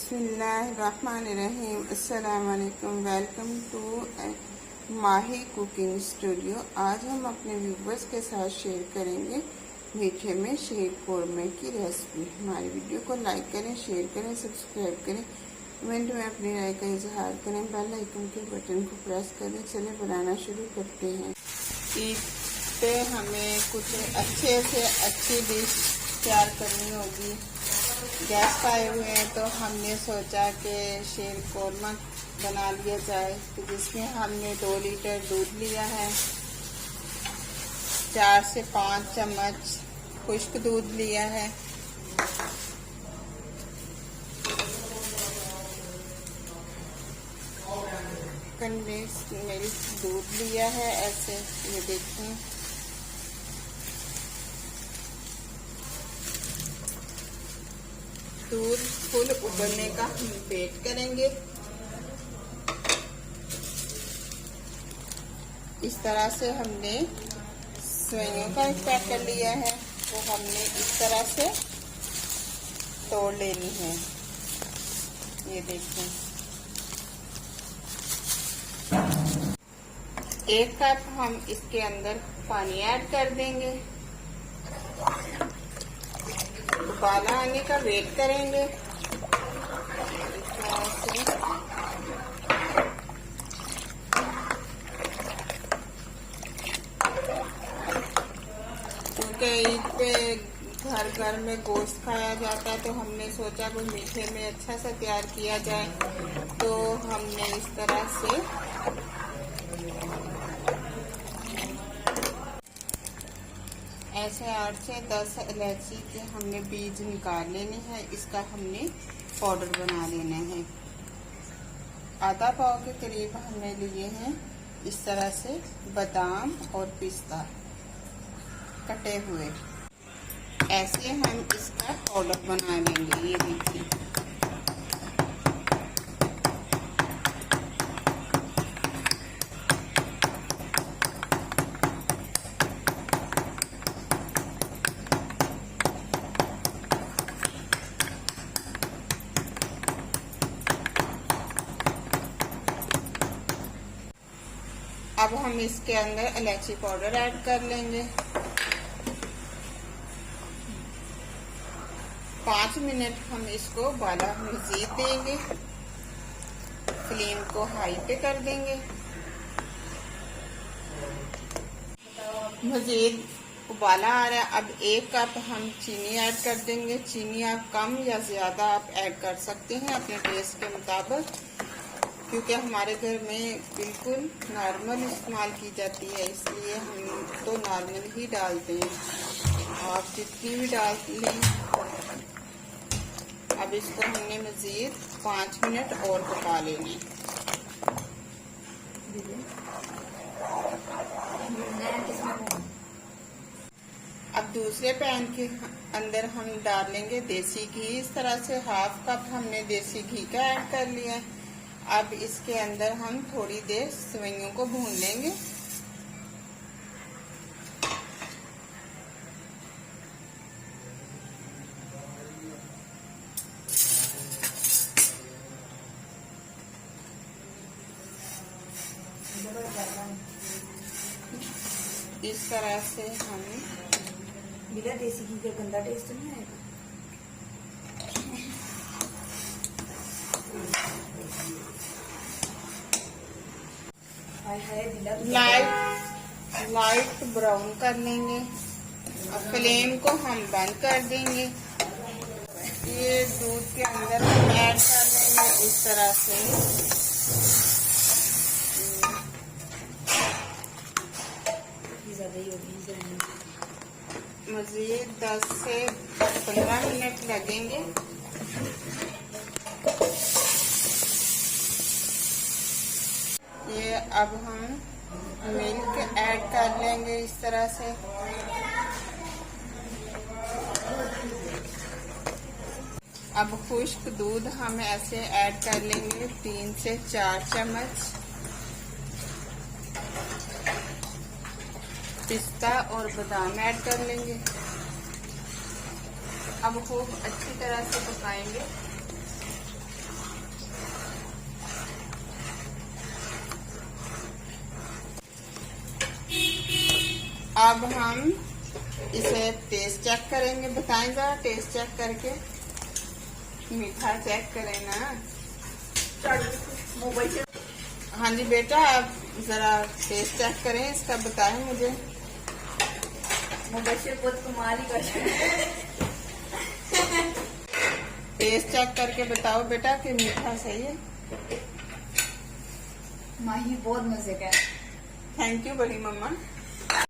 बिस्मिल्लाहिर्रहमानिर्रहीम। अस्सलाम वालेकुम। Welcome to Mahi cooking studio. आज हम अपने व्यूवर्स के साथ शेयर करेंगे मीठे में शीर कोरमा की रेसिपी। हमारी वीडियो को लाइक करें, शेयर करें, सब्सक्राइब करें, कमेंट में अपनी राय का इजहार करें, बेल आइकन के बटन को प्रेस करें। चलिए बनाना शुरू करते हैं। ईद पे हमें कुछ अच्छे से अच्छी डिश तैयार करनी होगी। गेस्ट आए हुए हैं तो हमने सोचा कि शीर कोरमा बना लिया जाए। तो जिसमें हमने 2 लीटर दूध लिया है, 4 से 5 चम्मच खुश्क दूध लिया है, कंडेंस मिल्क दूध लिया है। ऐसे ये देखें, दूध फुल उबलने का हम वेट करेंगे। इस तरह से हमने सेवइयों का पैक कर लिया है, तो हमने इस तरह से तोड़ लेनी है। ये देखें, 1 कप हम इसके अंदर पानी ऐड कर देंगे। उबाला आने का वेट करेंगे। क्योंकि ईद पे घर घर में गोश्त खाया जाता है, तो हमने सोचा कोई मीठे में अच्छा सा तैयार किया जाए। तो हमने इस तरह से ऐसे 8 से 10 इलायची के हमने बीज निकाल लेने हैं। इसका हमने पाउडर बना लेना है। आधा पाव के करीब हमने लिए हैं इस तरह से बादाम और पिस्ता कटे हुए। ऐसे हम इसका पाउडर बना लेंगे। ये देखिए, अब हम इसके अंदर इलायची पाउडर ऐड कर लेंगे। 5 मिनट हम इसको उबाला मजीद देंगे। फ्लेम को हाई पे कर देंगे। मजीद उबाला आ रहा है। अब 1 कप हम चीनी ऐड कर देंगे। चीनी आप कम या ज्यादा आप ऐड कर सकते हैं अपने टेस्ट के मुताबिक, क्योंकि हमारे घर में बिल्कुल नॉर्मल इस्तेमाल की जाती है, इसलिए हम तो नॉर्मल ही डालते हैं। आप जितनी भी डाल लें। अब इसको हमने मजीद 5 मिनट और पका लेने। अब दूसरे पैन के अंदर हम डाल लेंगे देसी घी। इस तरह से 1/2 कप हमने देसी घी का ऐड कर लिया है। अब इसके अंदर हम थोड़ी देर सेवइयों को भून लेंगे। इस तरह से हम बिना देसी घी का गंदा टेस्ट नहीं आएगा। लाइट ब्राउन कर लेंगे। अब फ्लेम को हम बंद कर देंगे। ये दूध के अंदर हम ऐड कर लेंगे इस तरह से। मजीद 10 से 15 मिनट लगेंगे। ये अब हम मिल्क ऐड कर लेंगे इस तरह से। अब खुश्क दूध हम ऐसे ऐड कर लेंगे 3 से 4 चम्मच। पिस्ता और बादाम ऐड कर लेंगे। अब खूब अच्छी तरह से पकाएंगे। अब हम इसे टेस्ट चेक करेंगे। बताएं जरा टेस्ट चेक करके, मीठा चेक करें ना। मोबाइल से हाँ जी बेटा, आप जरा टेस्ट चेक करें इसका, बताएं मुझे। मोबाइल से बहुत कमाल ही कर टेस्ट चेक करके बताओ बेटा कि मीठा सही है। माही बहुत मजे का है। थैंक यू बड़ी मम्मा।